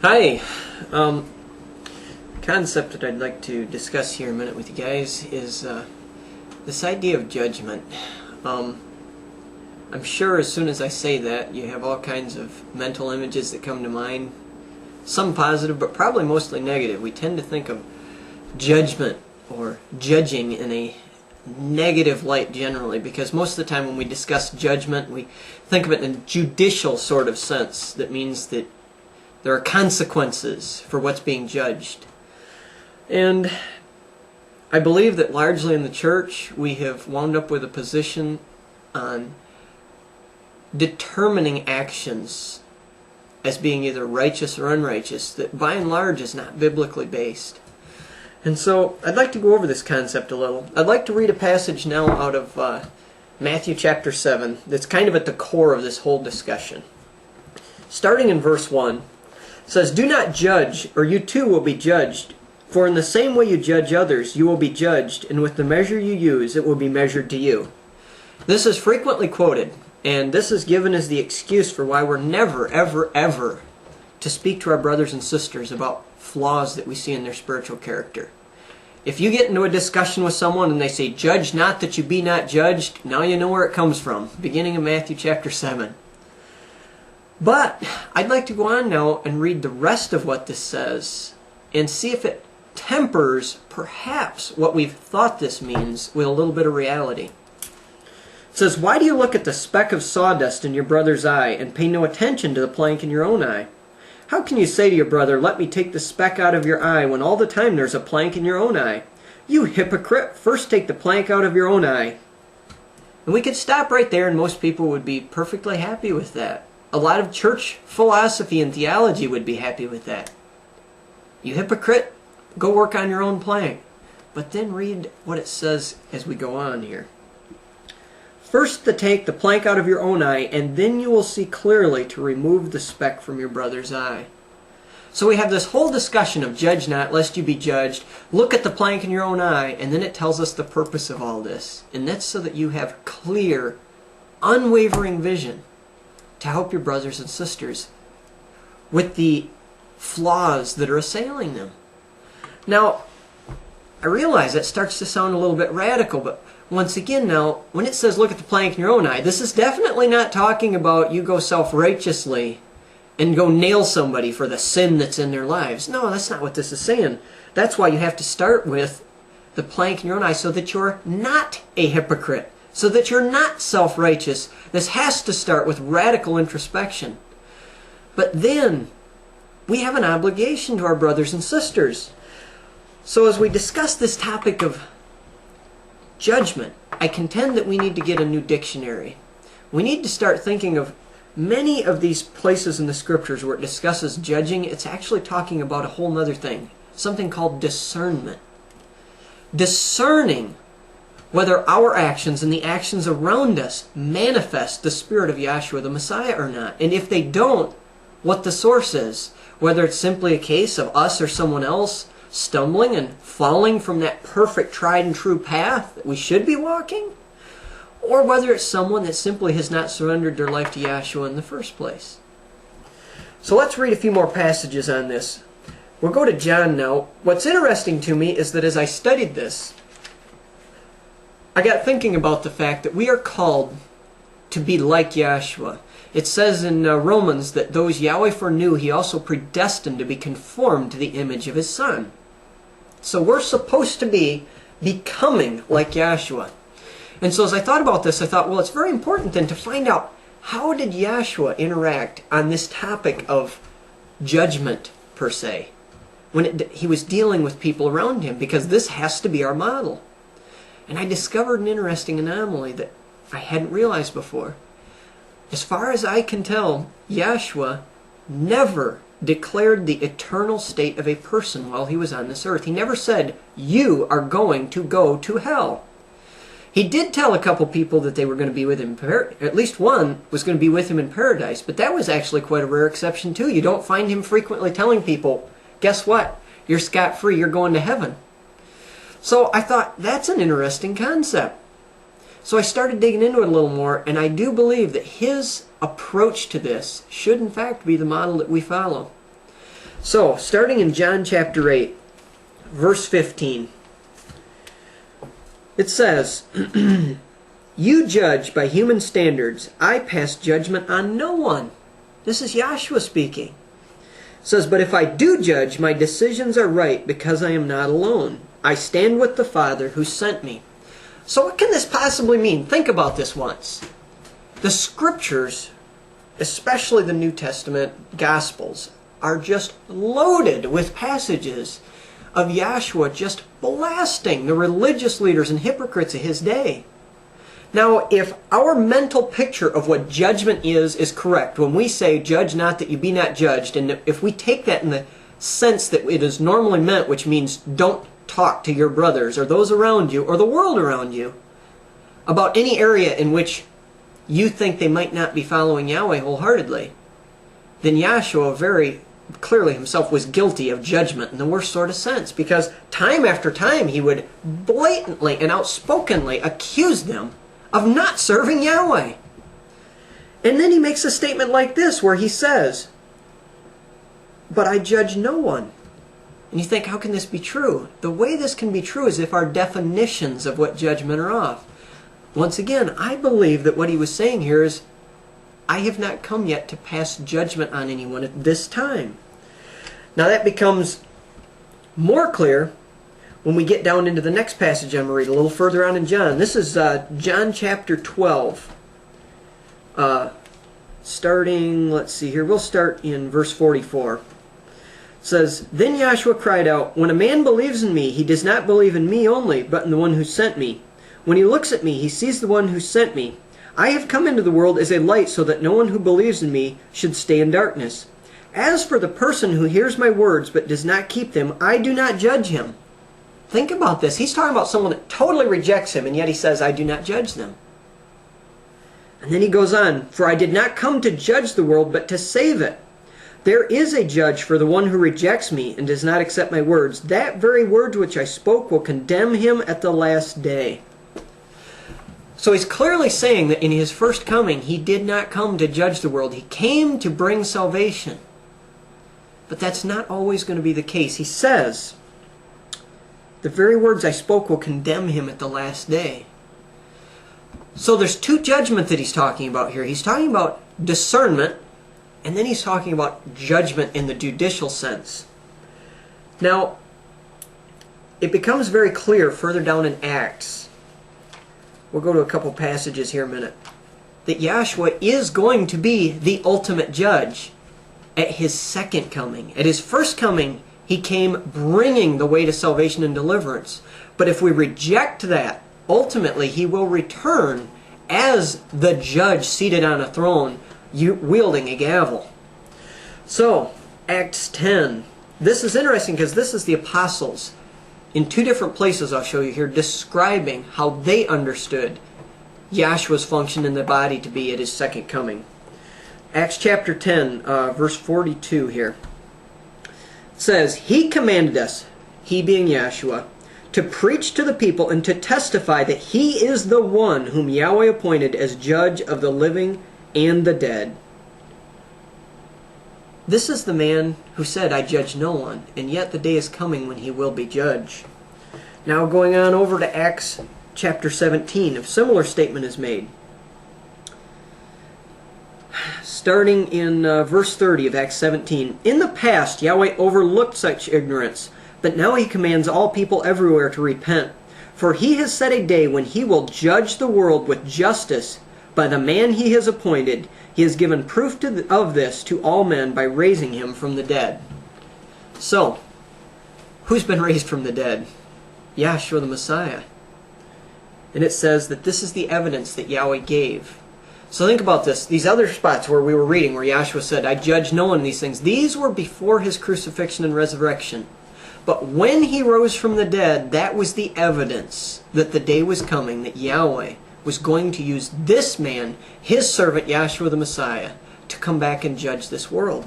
Hi. Concept that I'd like to discuss here in a minute with you guys is this idea of judgment. I'm sure as soon as I say that, you have all kinds of mental images that come to mind. Some positive, but probably mostly negative. We tend to think of judgment or judging in a negative light generally, because most of the time when we discuss judgment, we think of it in a judicial sort of sense. That means that there are consequences for what's being judged. And I believe that largely in the church we have wound up with a position on determining actions as being either righteous or unrighteous that by and large is not biblically based. And so I'd like to go over this concept a little. I'd like to read a passage now out of Matthew chapter 7 that's kind of at the core of this whole discussion. Starting in verse 1, it says, "Do not judge, or you too will be judged. For in the same way you judge others, you will be judged, and with the measure you use, it will be measured to you." This is frequently quoted, and this is given as the excuse for why we're never, ever, ever to speak to our brothers and sisters about flaws that we see in their spiritual character. If you get into a discussion with someone and they say, "Judge not that you be not judged," now you know where it comes from, beginning of Matthew chapter 7. But I'd like to go on now and read the rest of what this says and see if it tempers perhaps what we've thought this means with a little bit of reality. It says, "Why do you look at the speck of sawdust in your brother's eye and pay no attention to the plank in your own eye? How can you say to your brother, 'Let me take the speck out of your eye,' when all the time there's a plank in your own eye? You hypocrite, first take the plank out of your own eye." And we could stop right there and most people would be perfectly happy with that. A lot of church philosophy and theology would be happy with that. You hypocrite, go work on your own plank. But then read what it says as we go on here. "First to take the plank out of your own eye, and then you will see clearly to remove the speck from your brother's eye." So we have this whole discussion of judge not lest you be judged. Look at the plank in your own eye, and then it tells us the purpose of all this. And that's so that you have clear, unwavering vision to help your brothers and sisters with the flaws that are assailing them. Now, I realize that starts to sound a little bit radical, but once again now, when it says look at the plank in your own eye, this is definitely not talking about you go self-righteously and go nail somebody for the sin that's in their lives. No, that's not what this is saying. That's why you have to start with the plank in your own eye so that you're not a hypocrite, so that you're not self-righteous. This has to start with radical introspection. But then, we have an obligation to our brothers and sisters. So as we discuss this topic of judgment, I contend that we need to get a new dictionary. We need to start thinking of many of these places in the scriptures where it discusses judging. It's actually talking about a whole other thing, something called discernment. Discerning whether our actions and the actions around us manifest the spirit of Yahshua the Messiah or not. And if they don't, what the source is. Whether it's simply a case of us or someone else stumbling and falling from that perfect tried and true path that we should be walking, or whether it's someone that simply has not surrendered their life to Yahshua in the first place. So let's read a few more passages on this. We'll go to John now. What's interesting to me is that as I studied this, I got thinking about the fact that we are called to be like Yahshua. It says in Romans that those Yahweh foreknew, He also predestined to be conformed to the image of His Son. So we're supposed to be becoming like Yahshua. And so as I thought about this, I thought, well, it's very important then to find out how did Yahshua interact on this topic of judgment per se, when He was dealing with people around Him, because this has to be our model. And I discovered an interesting anomaly that I hadn't realized before. As far as I can tell, Yahshua never declared the eternal state of a person while He was on this earth. He never said, "You are going to go to hell." He did tell a couple people that they were going to be with Him, at least one was going to be with Him in paradise, but that was actually quite a rare exception too. You don't find Him frequently telling people, "Guess what? You're scot-free, you're going to heaven." So I thought, that's an interesting concept. So I started digging into it a little more, and I do believe that His approach to this should in fact be the model that we follow. So, starting in John chapter 8, verse 15, it says, "You judge by human standards. I pass judgment on no one." This is Yahshua speaking. It says, "But if I do judge, my decisions are right because I am not alone. I stand with the Father who sent me." So what can this possibly mean? Think about this once. The Scriptures, especially the New Testament Gospels, are just loaded with passages of Yahshua just blasting the religious leaders and hypocrites of his day. Now, if our mental picture of what judgment is correct, when we say, "Judge not that you be not judged," and if we take that in the sense that it is normally meant, which means don't talk to your brothers or those around you or the world around you about any area in which you think they might not be following Yahweh wholeheartedly, then Yahshua very clearly himself was guilty of judgment in the worst sort of sense, because time after time he would blatantly and outspokenly accuse them of not serving Yahweh. And then he makes a statement like this where he says, "But I judge no one." And you think, how can this be true? The way this can be true is if our definitions of what judgment are off. Once again, I believe that what he was saying here is, I have not come yet to pass judgment on anyone at this time. Now that becomes more clear when we get down into the next passage I'm going to read a little further on in John. This is John chapter 12. Starting, let's see here, we'll start in verse 44. It says, "Then Yahshua cried out, 'When a man believes in me, he does not believe in me only, but in the one who sent me. When he looks at me, he sees the one who sent me. I have come into the world as a light so that no one who believes in me should stay in darkness. As for the person who hears my words but does not keep them, I do not judge him.'" Think about this. He's talking about someone that totally rejects him, and yet he says, "I do not judge them." And then he goes on, "For I did not come to judge the world, but to save it. There is a judge for the one who rejects me and does not accept my words. That very word which I spoke will condemn him at the last day." So he's clearly saying that in his first coming, he did not come to judge the world. He came to bring salvation. But that's not always going to be the case. He says, "The very words I spoke will condemn him at the last day." So there's two judgments that he's talking about here. He's talking about discernment, and then he's talking about judgment in the judicial sense. Now, it becomes very clear further down in Acts, we'll go to a couple passages here in a minute, that Yahshua is going to be the ultimate judge at his second coming. At his first coming, he came bringing the way to salvation and deliverance. But if we reject that, ultimately he will return as the judge seated on a throne, wielding a gavel. So, Acts 10. This is interesting because this is the apostles in two different places I'll show you here describing how they understood Yahshua's function in the body to be at his second coming. Acts chapter 10, verse 42 here. It says, "He commanded us," he being Yahshua, "to preach to the people and to testify that he is the one whom Yahweh appointed as judge of the living and the dead." This is the man who said, "I judge no one," and yet the day is coming when he will be judge. Now going on over to Acts chapter 17, a similar statement is made. Starting in verse 30 of Acts 17. "In the past, Yahweh overlooked such ignorance, but now he commands all people everywhere to repent. For he has set a day when he will judge the world with justice by the man he has appointed. He has given proof of this to all men by raising him from the dead." So, who's been raised from the dead? Yahshua the Messiah. And it says that this is the evidence that Yahweh gave. So think about this. These other spots where we were reading, where Yahshua said, "I judge no one," these things, these were before his crucifixion and resurrection. But when he rose from the dead, that was the evidence that the day was coming, that Yahweh was going to use this man, his servant Yahshua the Messiah, to come back and judge this world.